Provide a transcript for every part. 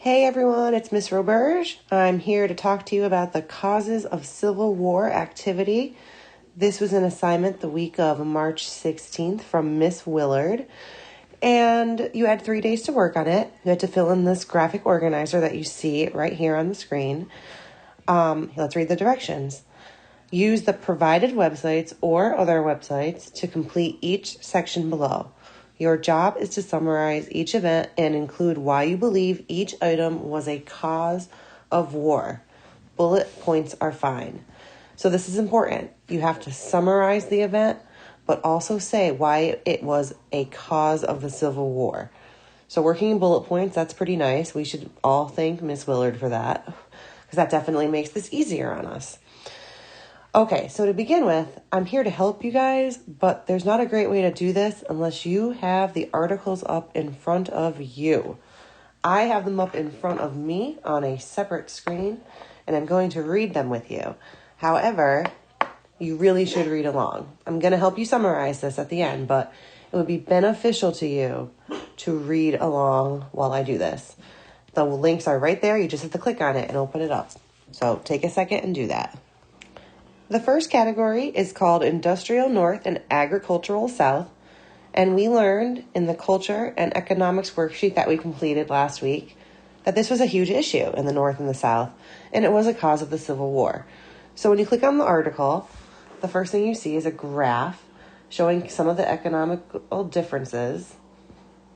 Hey everyone, it's Miss Roberge. I'm here to talk to you about the causes of Civil War activity. This was an assignment the week of March 16th from Miss Willard, and you had 3 days to work on it. You had to fill in this graphic organizer that you see right here on the screen. Let's read the directions. Use the provided websites or other websites to complete each section below. Your job is to summarize each event and include why you believe each item was a cause of war. Bullet points are fine. So this is important. You have to summarize the event, but also say why it was a cause of the Civil War. So working in bullet points, that's pretty nice. We should all thank Miss Willard for that, because that definitely makes this easier on us. Okay, so to begin with, I'm here to help you guys, but there's not a great way to do this unless you have the articles up in front of you. I have them up in front of me on a separate screen, and I'm going to read them with you. However, you really should read along. I'm going to help you summarize this at the end, but it would be beneficial to you to read along while I do this. The links are right there. You just have to click on it and open it up. So take a second and do that. The first category is called Industrial North and Agricultural South, and we learned in the Culture and Economics worksheet that we completed last week that this was a huge issue in the North and the South, and it was a cause of the Civil War. So when you click on the article, the first thing you see is a graph showing some of the economical differences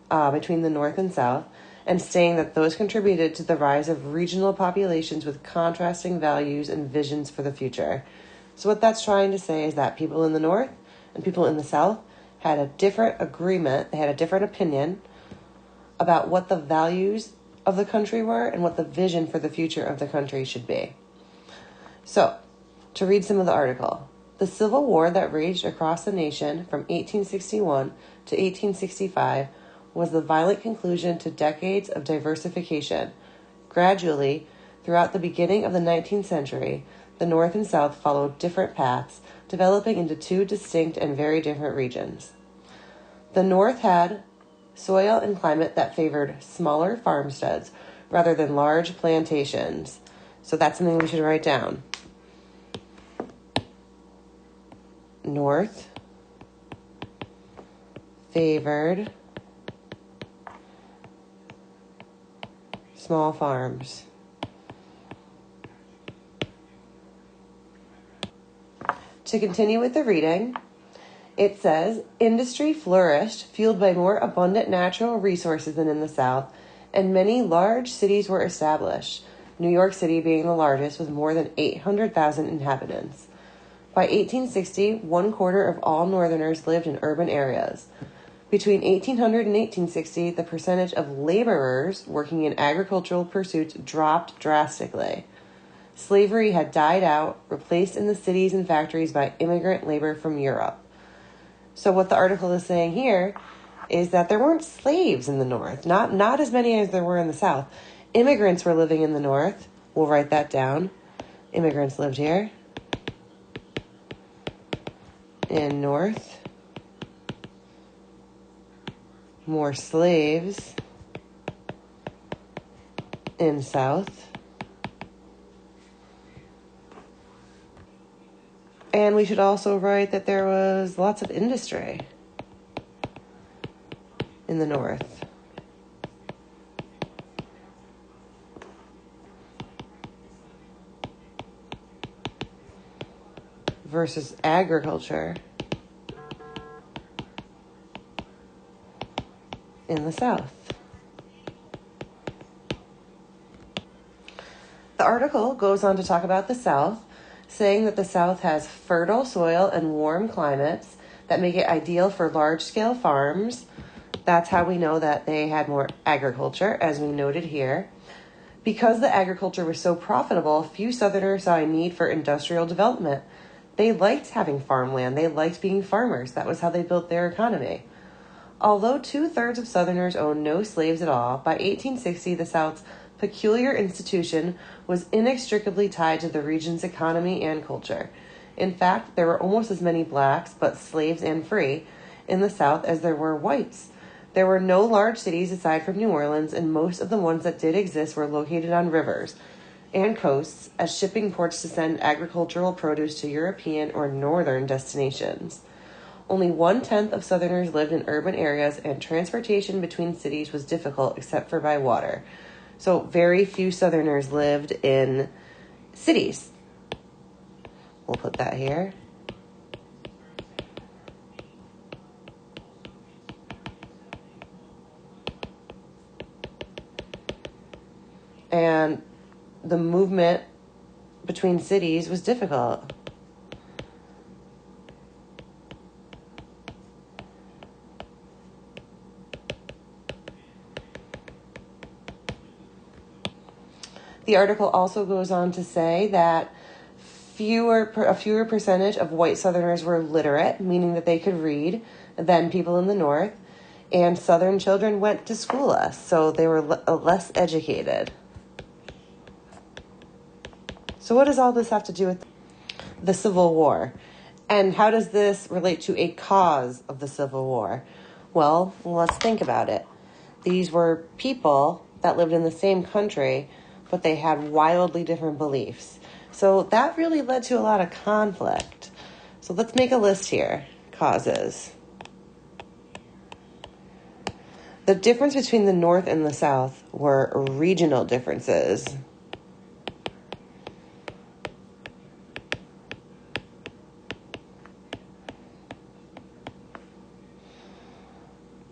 between the North and South, and saying that those contributed to the rise of regional populations with contrasting values and visions for the future. So what that's trying to say is that people in the North and people in the South had a different agreement, they had a different opinion about what the values of the country were and what the vision for the future of the country should be. So, to read some of the article, the Civil War that raged across the nation from 1861 to 1865 was the violent conclusion to decades of diversification. Gradually, throughout the beginning of the 19th century, the North and South followed different paths, developing into two distinct and very different regions. The North had soil and climate that favored smaller farmsteads rather than large plantations. So that's something we should write down. North favored small farms. To continue with the reading, it says, industry flourished, fueled by more abundant natural resources than in the South, and many large cities were established, New York City being the largest with more than 800,000 inhabitants. By 1860, 1/4 of all Northerners lived in urban areas. Between 1800 and 1860, the percentage of laborers working in agricultural pursuits dropped drastically. Slavery had died out, replaced in the cities and factories by immigrant labor from Europe. So what the article is saying here is that there weren't slaves in the North, not as many as there were in the South. Immigrants were living in the North. We'll write that down. Immigrants lived here. In North. More slaves in South. And we should also write that there was lots of industry in the North. Versus agriculture in the South. The article goes on to talk about the South, saying that the South has fertile soil and warm climates that make it ideal for large-scale farms. That's how we know that they had more agriculture, as we noted here. Because the agriculture was so profitable, few Southerners saw a need for industrial development. They liked having farmland. They liked being farmers. That was how they built their economy. Although 2/3 of Southerners owned no slaves at all, by 1860 the South's peculiar institution was inextricably tied to the region's economy and culture. In fact, there were almost as many blacks, but slaves and free, in the South as there were whites. There were no large cities aside from New Orleans, and most of the ones that did exist were located on rivers and coasts as shipping ports to send agricultural produce to European or northern destinations. Only 1/10 of Southerners lived in urban areas, and transportation between cities was difficult except for by water. So very few Southerners lived in cities. We'll put that here. And the movement between cities was difficult. The article also goes on to say that a fewer percentage of white Southerners were literate, meaning that they could read, than people in the North, and Southern children went to school less, so they were less educated. So what does all this have to do with the Civil War? And how does this relate to a cause of the Civil War? Well, let's think about it. These were people that lived in the same country, but they had wildly different beliefs. So that really led to a lot of conflict. So let's make a list here. Causes. The difference between the North and the South were regional differences.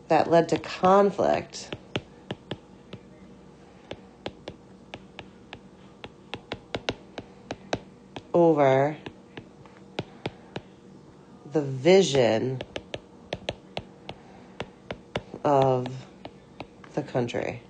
That led to conflict. Over the vision of the country.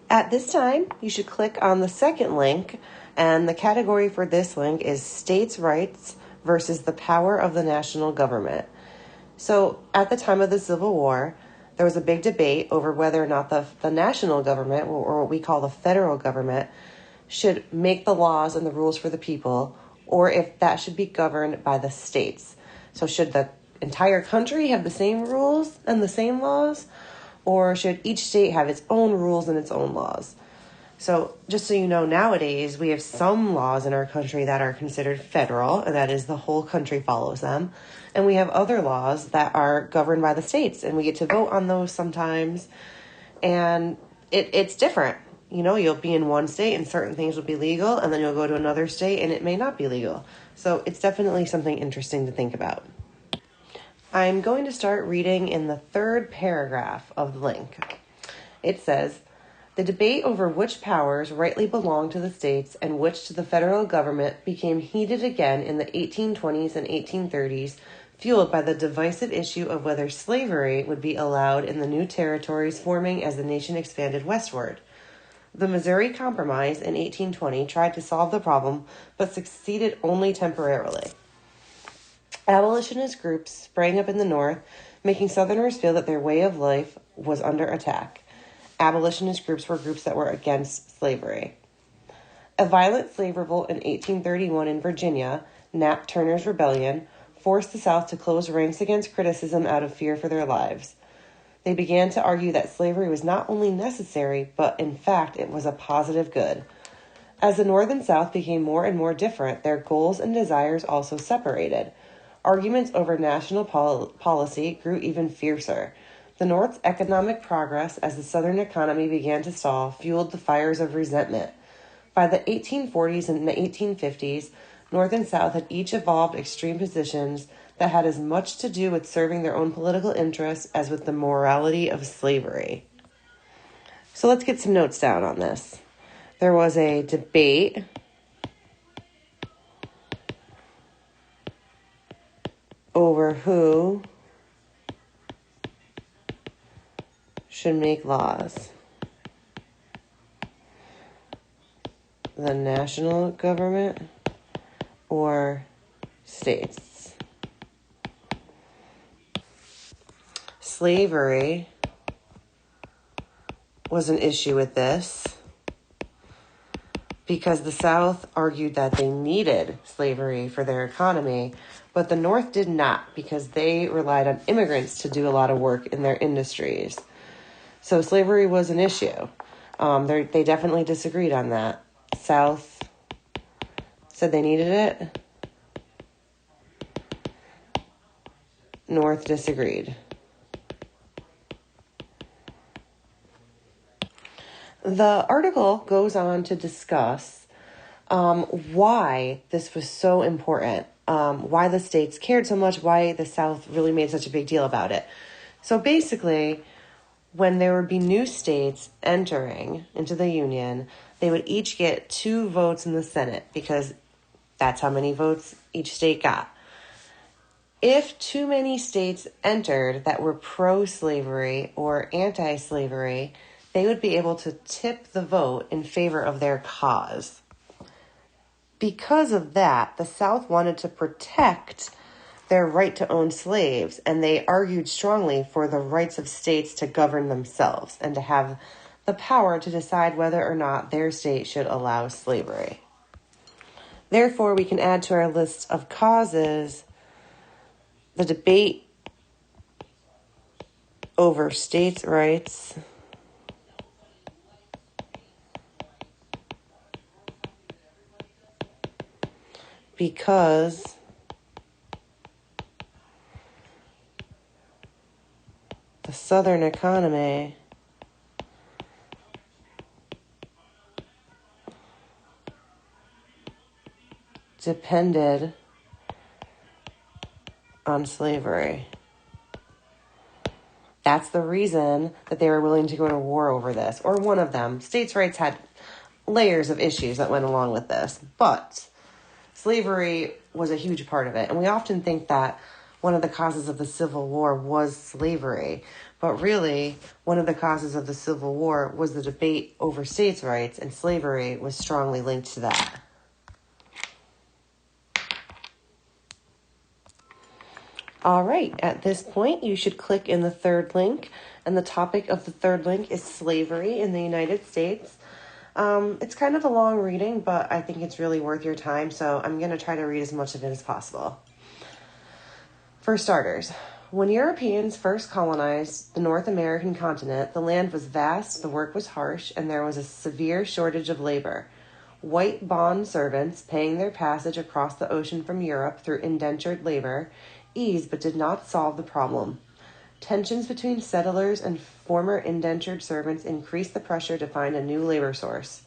At this time, you should click on the second link, and the category for this link is States' Rights versus the Power of the National Government. So at the time of the Civil War, there was a big debate over whether or not the national government, or what we call the federal government, should make the laws and the rules for the people, or if that should be governed by the states. So should the entire country have the same rules and the same laws, or should each state have its own rules and its own laws? So just so you know, nowadays we have some laws in our country that are considered federal, and that is the whole country follows them. And we have other laws that are governed by the states, and we get to vote on those sometimes. And it's different. You know, you'll be in one state and certain things will be legal, and then you'll go to another state and it may not be legal. So it's definitely something interesting to think about. I'm going to start reading in the third paragraph of the link. It says, the debate over which powers rightly belong to the states and which to the federal government became heated again in the 1820s and 1830s, fueled by the divisive issue of whether slavery would be allowed in the new territories forming as the nation expanded westward. The Missouri Compromise in 1820 tried to solve the problem, but succeeded only temporarily. Abolitionist groups sprang up in the North, making Southerners feel that their way of life was under attack. Abolitionist groups were groups that were against slavery. A violent slave revolt in 1831 in Virginia, Nat Turner's Rebellion, forced the South to close ranks against criticism out of fear for their lives. They began to argue that slavery was not only necessary, but in fact it was a positive good. As the North and South became more and more different, their goals and desires also separated. Arguments over national policy grew even fiercer. The North's economic progress as the Southern economy began to stall fueled the fires of resentment. By the 1840s and the 1850s, North and South had each evolved extreme positions that had as much to do with serving their own political interests as with the morality of slavery. So let's get some notes down on this. There was a debate over who should make laws. The national government or states. Slavery was an issue with this because the South argued that they needed slavery for their economy, but the North did not because they relied on immigrants to do a lot of work in their industries. So slavery was an issue. They definitely disagreed on that. South said they needed it. North disagreed. The article goes on to discuss why this was so important, why the states cared so much, why the South really made such a big deal about it. So basically, when there would be new states entering into the Union, they would each get 2 votes in the Senate because that's how many votes each state got. If too many states entered that were pro-slavery or anti-slavery, they would be able to tip the vote in favor of their cause. Because of that, the South wanted to protect their right to own slaves, and they argued strongly for the rights of states to govern themselves and to have the power to decide whether or not their state should allow slavery. Therefore, we can add to our list of causes the debate over states' rights, because the Southern economy depended on slavery. That's the reason that they were willing to go to war over this, or one of them. States' rights had layers of issues that went along with this, but slavery was a huge part of it. And we often think that one of the causes of the Civil War was slavery, but really one of the causes of the Civil War was the debate over states' rights, and slavery was strongly linked to that. All right, at this point, you should click in the third link, and the topic of the third link is slavery in the United States. It's kind of a long reading, but I think it's really worth your time, so I'm going to try to read as much of it as possible. For starters, when Europeans first colonized the North American continent, the land was vast, the work was harsh, and there was a severe shortage of labor. White bond servants, paying their passage across the ocean from Europe through indentured labor, eased but did not solve the problem. Tensions between settlers and former indentured servants increased the pressure to find a new labor source.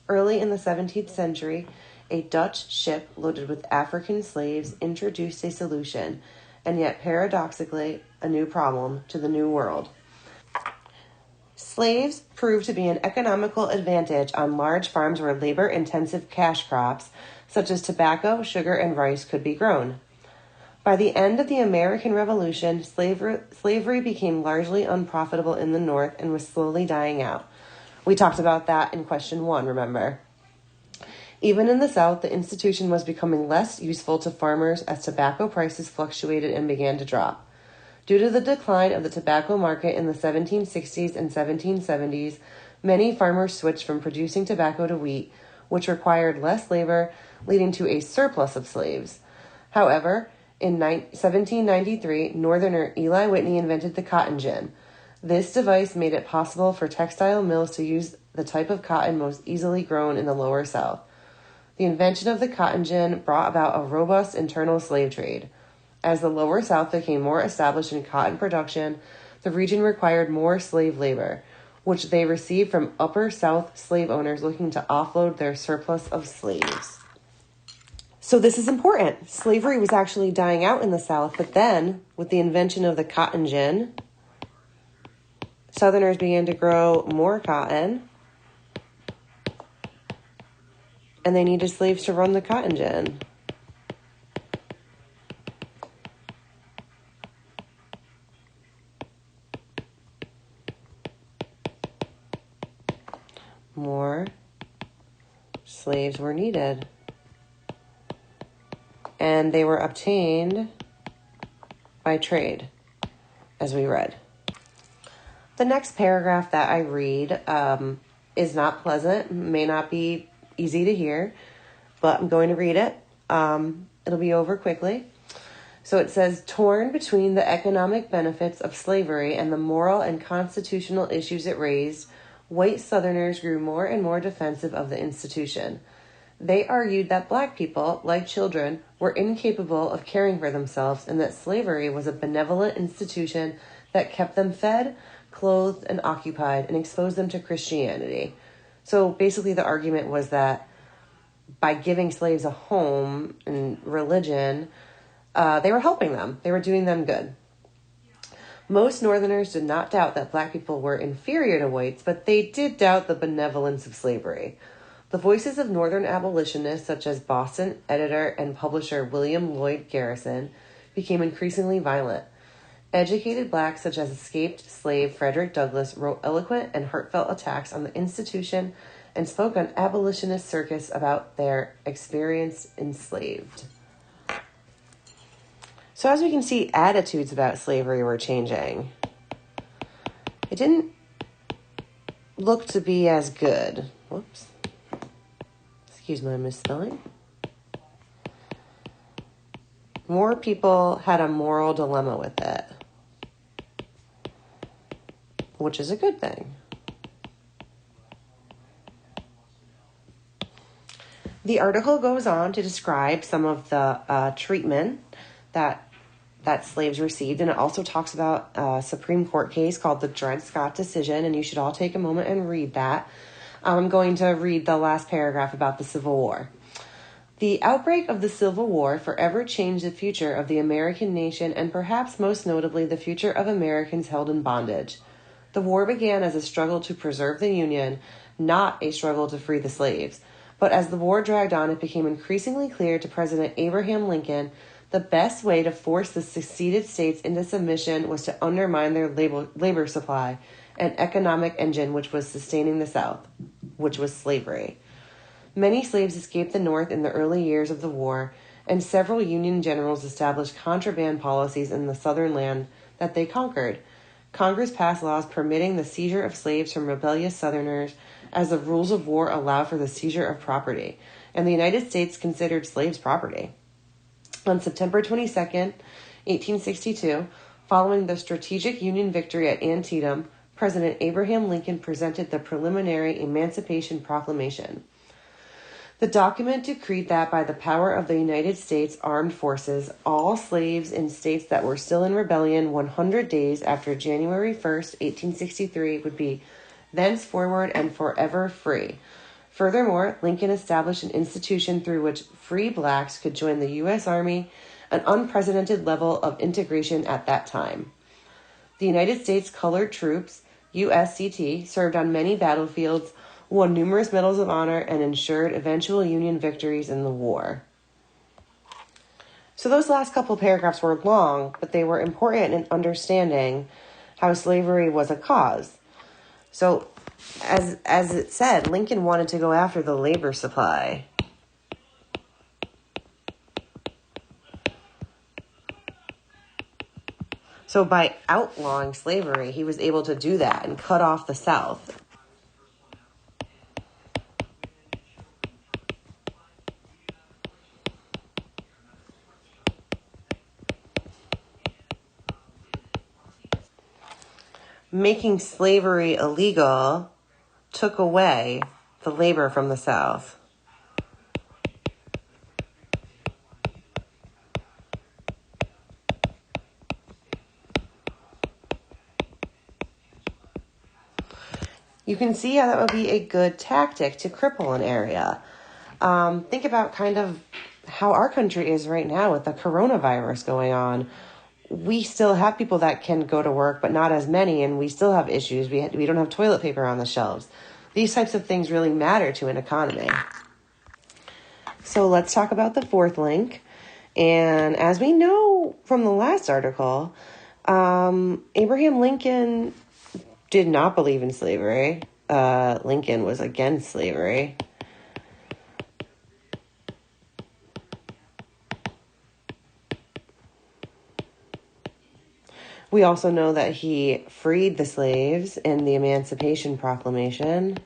Early in the 17th century, a Dutch ship loaded with African slaves introduced a solution, and yet paradoxically, a new problem to the New World. Slaves proved to be an economical advantage on large farms where labor-intensive cash crops, such as tobacco, sugar, and rice, could be grown. By the end of the American Revolution, slavery became largely unprofitable in the North and was slowly dying out. We talked about that in question 1, remember? Even in the South, the institution was becoming less useful to farmers as tobacco prices fluctuated and began to drop. Due to the decline of the tobacco market in the 1760s and 1770s, many farmers switched from producing tobacco to wheat, which required less labor, leading to a surplus of slaves. However, in 1793, Northerner Eli Whitney invented the cotton gin. This device made it possible for textile mills to use the type of cotton most easily grown in the Lower South. The invention of the cotton gin brought about a robust internal slave trade. As the Lower South became more established in cotton production, the region required more slave labor, which they received from Upper South slave owners looking to offload their surplus of slaves. So this is important. Slavery was actually dying out in the South, but then, with the invention of the cotton gin, Southerners began to grow more cotton, and they needed slaves to run the cotton gin. More slaves were needed. And they were obtained by trade, as we read. The next paragraph that I read is not pleasant, may not be easy to hear, but I'm going to read it. It'll be over quickly. So it says, torn between the economic benefits of slavery and the moral and constitutional issues it raised, white Southerners grew more and more defensive of the institution. They argued that black people, like children, were incapable of caring for themselves and that slavery was a benevolent institution that kept them fed, clothed, and occupied and exposed them to Christianity. So basically the argument was that by giving slaves a home and religion, they were helping them. They were doing them good. Most Northerners did not doubt that black people were inferior to whites, but they did doubt the benevolence of slavery. The voices of Northern abolitionists, such as Boston editor and publisher William Lloyd Garrison, became increasingly violent. Educated blacks, such as escaped slave Frederick Douglass, wrote eloquent and heartfelt attacks on the institution and spoke on abolitionist circus about their experience enslaved. So as we can see, attitudes about slavery were changing. It didn't look to be as good. Whoops. Excuse my misspelling. More people had a moral dilemma with it, which is a good thing. The article goes on to describe some of the treatment that slaves received, and it also talks about a Supreme Court case called the Dred Scott decision, and you should all take a moment and read that. I'm going to read the last paragraph about the Civil War. The outbreak of the Civil War forever changed the future of the American nation and perhaps most notably the future of Americans held in bondage. The war began as a struggle to preserve the Union, not a struggle to free the slaves. But as the war dragged on, it became increasingly clear to President Abraham Lincoln the best way to force the seceded states into submission was to undermine their labor supply, an economic engine which was sustaining the South, which was slavery. Many slaves escaped the North in the early years of the war, and several Union generals established contraband policies in the Southern land that they conquered. Congress passed laws permitting the seizure of slaves from rebellious Southerners, as the rules of war allowed for the seizure of property, and the United States considered slaves property. On September 22nd, 1862, following the strategic Union victory at Antietam, President Abraham Lincoln presented the preliminary Emancipation Proclamation. The document decreed that by the power of the United States Armed Forces, all slaves in states that were still in rebellion 100 days after January 1st, 1863, would be thenceforward and forever free. Furthermore, Lincoln established an institution through which free blacks could join the U.S. Army, an unprecedented level of integration at that time. The United States Colored Troops, USCT, served on many battlefields, won numerous medals of honor, and ensured eventual Union victories in the war. So those last couple paragraphs were long, but they were important in understanding how slavery was a cause. So as it said, Lincoln wanted to go after the labor supply. So by outlawing slavery, he was able to do that and cut off the South. Making slavery illegal took away the labor from the South. You can see how that would be a good tactic to cripple an area. Think about kind of how our country is right now with the coronavirus going on. We still have people that can go to work, but not as many, and we still have issues. We don't have toilet paper on the shelves. These types of things really matter to an economy. So let's talk about the fourth link. And as we know from the last article, Abraham Lincoln did not believe in slavery. Lincoln was against slavery. We also know that he freed the slaves in the Emancipation Proclamation.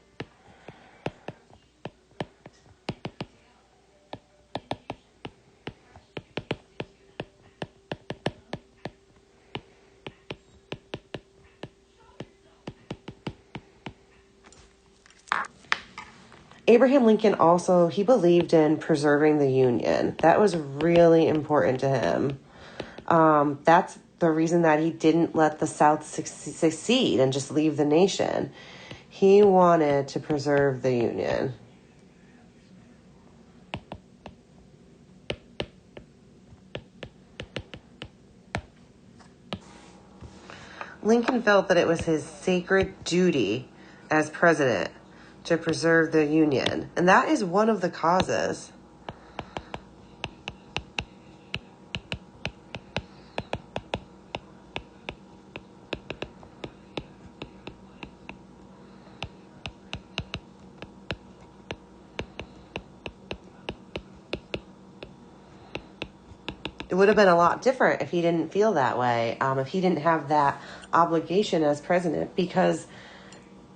Abraham Lincoln also, he believed in preserving the Union. That was really important to him. That's the reason that he didn't let the South succeed and just leave the nation. He wanted to preserve the Union. Lincoln felt that it was his sacred duty as president to preserve the Union, and that is one of the causes. It would have been a lot different if he didn't feel that way, if he didn't have that obligation as president, because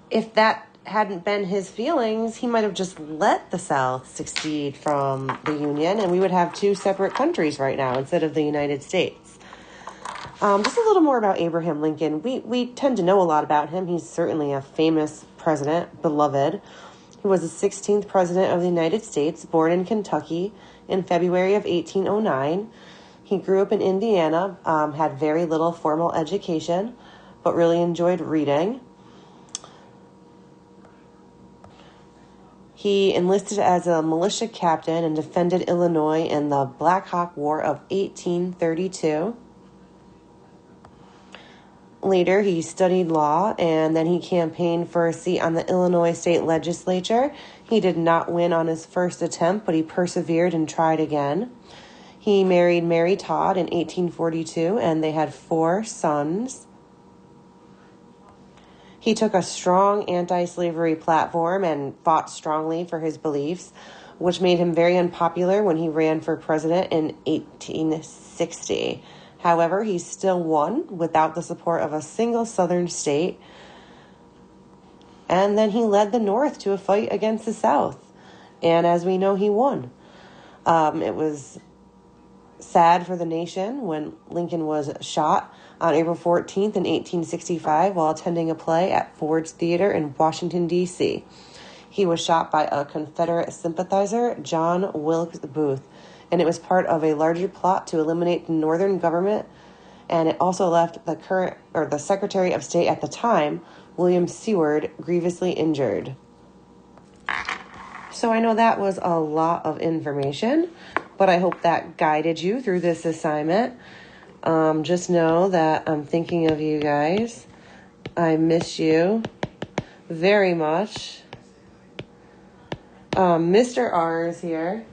if that hadn't been his feelings, he might have just let the South succeed from the Union, and we would have two separate countries right now instead of the United States. Just a little more about Abraham Lincoln. We tend to know a lot about him. He's certainly a famous president, beloved. He was the 16th president of the United States, born in Kentucky in February of 1809. He grew up in Indiana, had very little formal education, but really enjoyed reading. He enlisted as a militia captain and defended Illinois in the Black Hawk War of 1832. Later, he studied law, and then he campaigned for a seat on the Illinois state legislature. He did not win on his first attempt, but he persevered and tried again. He married Mary Todd in 1842, and they had 4 sons. He took a strong anti-slavery platform and fought strongly for his beliefs, which made him very unpopular when he ran for president in 1860. However, he still won without the support of a single southern state. And then he led the North to a fight against the South. And as we know, he won. It was sad for the nation when Lincoln was shot on April 14th in 1865 while attending a play at Ford's Theater in Washington, D.C. He was shot by a Confederate sympathizer, John Wilkes Booth, and it was part of a larger plot to eliminate the Northern government, and it also left the Secretary of State at the time, William Seward, grievously injured. So I know that was a lot of information, but I hope that guided you through this assignment. Just know that I'm thinking of you guys. I miss you very much. Mr. R is here.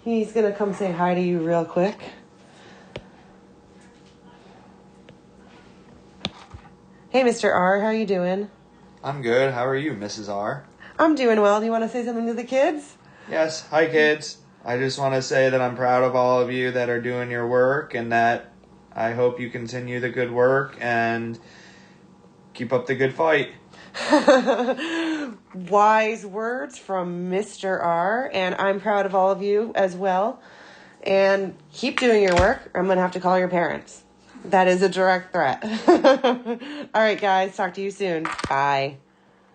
He's going to come say hi to you real quick. Hey, Mr. R, how are you doing? I'm good. How are you, Mrs. R? I'm doing well. Do you want to say something to the kids? Yes. Hi, kids. I just want to say that I'm proud of all of you that are doing your work, and that I hope you continue the good work and keep up the good fight. Wise words from Mr. R, and I'm proud of all of you as well. And keep doing your work. I'm going to have to call your parents. That is a direct threat. All right, guys. Talk to you soon. Bye.